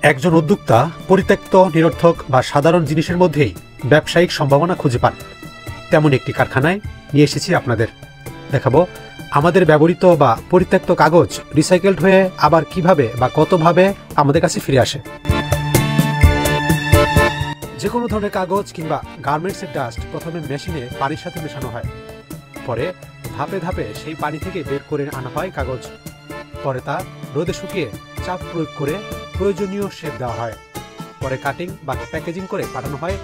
একজন উদ্যোক্তা পরিত্যক্ত, নিরর্থক বা সাধারণ জিনিসের মধ্যেই ব্যবসায়িক সম্ভাবনা খুঁজে পান। তেমন একটি কারখানায় নিয়ে এসেছি আপনাদের। দেখাবো আমাদের ব্যবহৃত বা পরিত্যক্ত কাগজ রিসাইকেলড হয়ে আবার কিভাবে বা কতভাবে আমাদের কাছে ফিরে আসে। যে কোনো ধরনের কাগজ কিংবা গার্মেন্টসের ডাস্ট প্রথমে মেশিনে পানির সাথে মেশানো হয়, পরে ধাপে ধাপে সেই পানি থেকে বের করে আনা হয় কাগজ। পরে তা রোদে শুকিয়ে চাপ প্রয়োগ করে প্রয়োজনীয় শেপ দেওয়া হয়। পরে কাটিং বা প্যাকেজিং করে পাঠানো হয়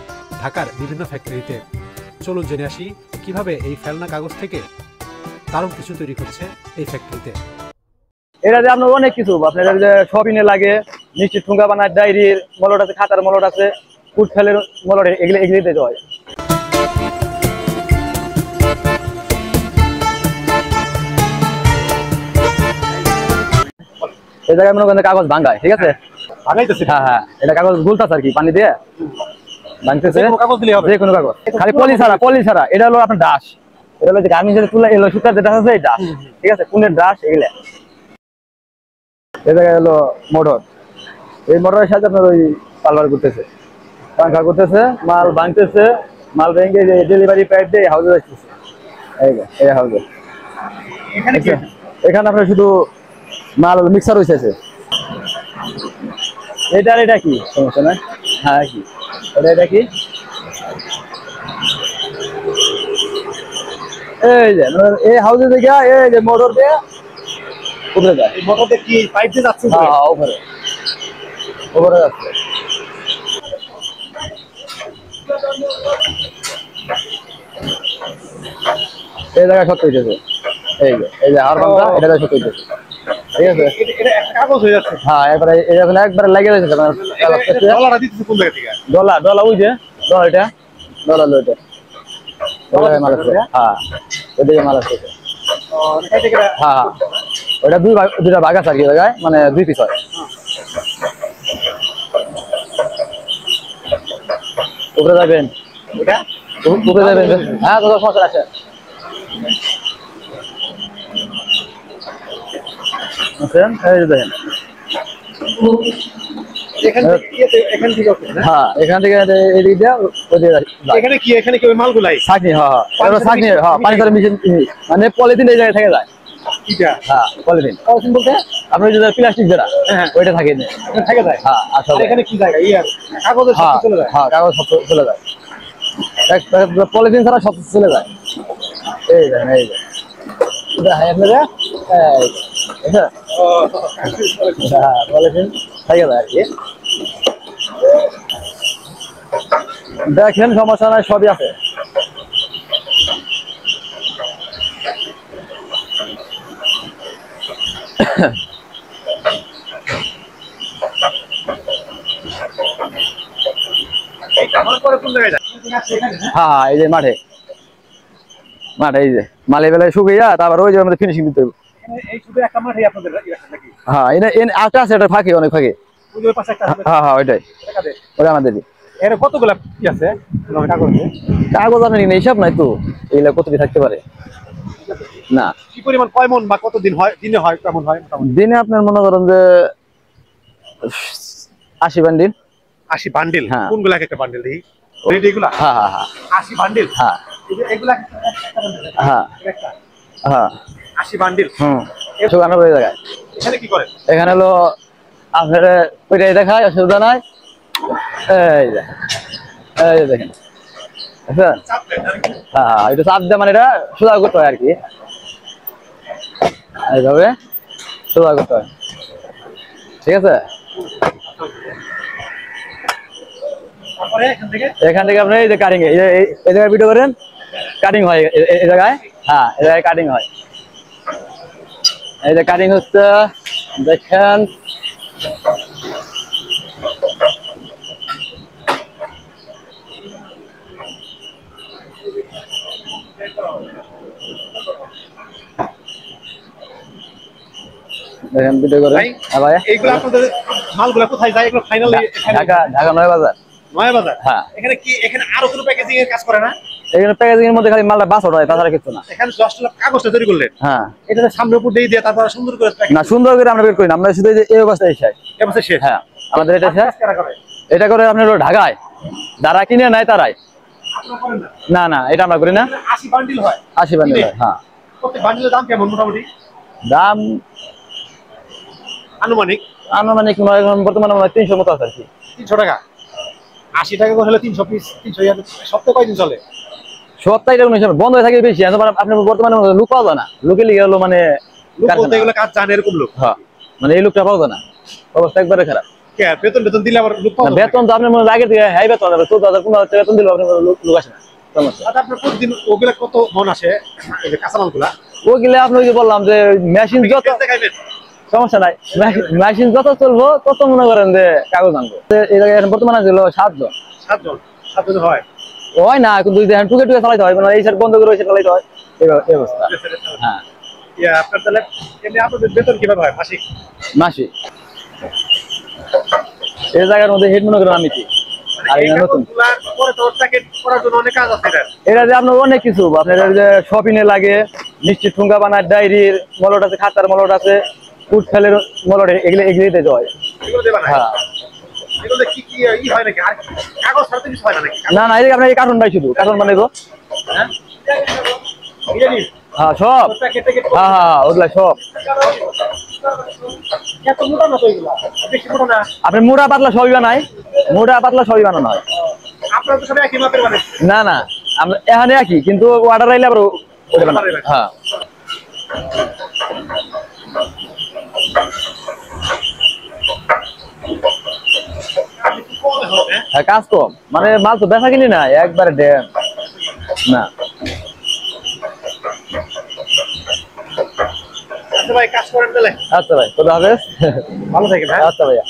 ঢাকার বিভিন্ন ফ্যাক্টরিতে। চলুন জেনে আসি কিভাবে এই ফেলনা কাগজ থেকে দারুণ কিছু তৈরি হচ্ছে এই ফ্যাক্টরিতে। এটা যে আপনার অনেক কিছু, আপনার যে শপিনে লাগে, মিষ্টির ঠুঙ্গা বানায়, ডায়েরির মলট আছে, খাতার মলট আছে, ফুড ফেলের মলট, এগুলো দিতে হয়। এই জায়গায় মনে করেন কাগজ ভাঙায়, ঠিক আছে? হ্যাঁ হ্যাঁ, এটা কাগজ গুলতাছে আর কি, পানি দিয়ে ভাঙতেছে। যে কোনো কাগজ, খালি পলি ছাড়া। এটা হলো আপনার ডাস, এটা হলো যে গার্মেন্টসের তুলা, এলো সুতার যেটা আছে এই ডাস, ঠিক আছে? কোনের ডাস এগুলা। এই জায়গায় হলো মোটর, এই মোটরের সাথে আপনার ওই পালবার করতেছে, পাংখা করতেছে, মাল ভাঙতেছে, মাল ভেঙে ডেলিভারি পাইপ দিয়ে হাউজে আসতেছে। এই হাউজে এখানে আপনার শুধু মাল মিক্সার হয়েছে। এটা কি সমস্যা নাই? হ্যাঁ, কি এটা কি? এই যে এই হাউজে থেকে এই যে মোটর দিয়ে উপরে যায়। মোটর দিয়ে কি পাইপ দিয়ে যাচ্ছে? হ্যাঁ, উপরে যাচ্ছে। এই জায়গায় সত্য হইতেছে, এই যে আর বাংলা এটা সত্য হইতেছে, ঠিক আছে? এটা একটা কাগজ হয়ে যাচ্ছে। হ্যাঁ, এবারে একবারে লাগিয়ে যাচ্ছে। ডলারটা দিতেছে কোন জায়গা থেকে? ডলার ওই যে ডলারটা, ডলার লইটা ডলারে মাল আছে। হ্যাঁ, ওইদিকে মাল আছে। হ্যাঁ, ওটা দুইটা ভাগ আছে আর কি, জায়গায় মানে দুই পিস হয়। উপরে যাবেন, উপরে যাবেন। হ্যাঁ, তোর সমস্যা আছে। এখান থেকে মানে পলিথিন এই জায়গায় থেকে যায়। হ্যাঁ, পলিথিন বলতে আপনার যে প্লাস্টিক যেটা ওইটা থাকে যায়। হ্যাঁ, আসলে এখানে কি জায়গা কাগজ চলে যায়। হ্যাঁ, কাগজ সব চলে যায়, পলিথিন ছাড়া সব চলে যায়। এই দেখেন, এই দেখেন, সমস্যা নাই, সবই আছে। হ্যাঁ, এই যে মাঠে এই যে মালে বেলায় শুকিয়ে তারপর ওই যে আমাদের ফিনিশিং দিতে হবে। হ্যাঁ, আরেকটা আছে, এটা ফাঁকে, অনেক ফাঁকে। হ্যাঁ হ্যাঁ, ওইটাই, ওটা আমাদের। কতগুলো আছে কাগজ? আপনার হিসাব নাই তো, এগুলা কত কি থাকতে পারে না। কি পরিমাণ, কয় মণ বা কতদিন হয় দিনে? হয় কেমন হয়? দিনে আপনার মনে করেন যে 80 বান্ডিল। 80 বান্ডিল? কোনগুলা একটা বান্ডিল দেখি? এইগুলা? হ্যাঁ হ্যাঁ হ্যাঁ, 80 বান্ডিল। হ্যাঁ, এগুলা? হ্যাঁ হ্যাঁ, 80 বান্ডিল। সুগানা ওই জায়গায়। এখানে কি করে? এখানে হলো আপনার ওইটাই দেখায়, অসুবিধা নাই। এই যে দেখেন, হ্যাঁ, এটা চাপ দেয়, মানে এটা সোজা করতে হয় আর কি, এইভাবে সোজা করতে হয়, ঠিক আছে? এখান থেকে আপনি এই যে কাটিং, এই জায়গায় ভিডিও করেন, কাটিং হয় এই জায়গায়। হ্যাঁ, এই জায়গায় কাটিং হয়। এই যে কাটিং হচ্ছে, দেখেন। দেখেন ভিডিও করে। এইগুলো আপনাদের মালগুলো কোথায় যায়? এগুলো ফাইনালি ঢাকা 9 বাজার। 9 বাজার? হ্যাঁ। এখানে কি, এখানে আরো কোনো প্যাকেজিং এর কাজ করে না? এখানে প্যাকেজিং এর মধ্যে খালি মালটা বাস ওঠায়, তাছাড়া কিছু না। এখানে 10টা কাগজটা তৈরি করলেন, হ্যাঁ এটা সামনে উপর দিয়ে দিয়ে তারপর সুন্দর করে না, সুন্দর করে আমরা বের করি না, আমরা শুধু এই অবস্থায় শেষ। এবারে শেষ। হ্যাঁ আমাদের এটা শেষ। কারা করে? এটা করে আপনার হলো ঢাকায় যারা কিনে নেয় তারাই। আপনারা করেন না? না না, এটা আমরা করি না। 80 বান্ডিল হয়। 80 বান্ডিল হয়। হ্যাঁ প্রত্যেক বান্ডিলের দাম কেমন মোটামুটি? দাম আনুমানিক আনুমানিক বর্তমানে 300 মতো আছে আর কি। 300 টাকা। 80 টাকা করে হলে 300 পিস, 300 ইয়ার সপ্তাহে কয়দিন চলে? সপ্তাহে এটা কোনো হিসাব বন্ধ হয়ে থাকে বেশি। আপনি বর্তমানে লোক পাওয়া যায় না, লোকে লিগে হলো মানে লোক বলতে এগুলো কাজ জানে এরকম লোক। হ্যাঁ মানে এই লোকটা পাওয়া যায় না, অবস্থা একবারে খারাপ। কে বেতন দিলে আবার লোক পাওয়া যায়? বেতন তো আপনি মনে আগে থেকে হাই বেতন হবে, 14,000 15,000 বেতন দিলে আপনি লোক আসে না, সমস্যা। আচ্ছা আপনার প্রতিদিন ওগুলা কত মন আসে এই যে কাঁচামালগুলা? ওগুলা আপনি যে বললাম যে মেশিন যত দেখাইবেন? সমস্যা নাই, মেশিন যত চলবো তত মনে করেন যে কাগজ আনবো। এই জায়গায় এখন বর্তমানে ছিল 7 জন। 7 জন হয়? হয় না, কিন্তু টুকে টুকে চালাইতে হয়, মানে এই সাইড বন্ধ করে ওই সাইড চালাইতে হয়, এই অবস্থা। হ্যাঁ আপনার তাহলে এমনি আপনাদের বেতন কিভাবে হয় মাসিক? মাসিক। এই জায়গার মধ্যে হেড মনে করেন আমি কি আর এটা নতুন। পরে তো প্যাকেট করার জন্য অনেক কাজ আছে এটা যে আপনার অনেক কিছু, আপনার যে শপিং এ লাগে, মিষ্টি ঠুঙ্গা বানায়, ডায়েরির মলট আছে, খাতার মলট আছে, ফুড ফেলের মলট, এগুলিতে যায়। এগুলো দিয়ে বানায়? হ্যাঁ। এগুলো কি কি ই হয় নাকি? আর কাগজ ছাড়া কিছু হয় না নাকি? না না, এই আপনার এই কার্টুন ভাই, শুধু কার্টুন বানাইবো। হ্যাঁ হ্যাঁ সব। প্যাকেট প্যাকেট হ্যাঁ হ্যাঁ ওগুলা সব। এত মোটা না তো এগুলা? বেশি মোটা না? আপনি মোটা পাতলা সবই বানাই, মোটা পাতলা সবই বানানো হয়। আপনারা তো সবাই একই মাপের বানাই? না না, আমরা এখানে একই, কিন্তু অর্ডার আইলে আবার ওটা বানাই। হ্যাঁ হ্যাঁ কাজ কম, মানে মাল তো বেচা কিনি না একবারে ড্যাম না। আচ্ছা ভাই কাজ করেন তাহলে। আচ্ছা ভাই, খোদা হাফেজ। ভালো থাকেন। আচ্ছা ভাইয়া।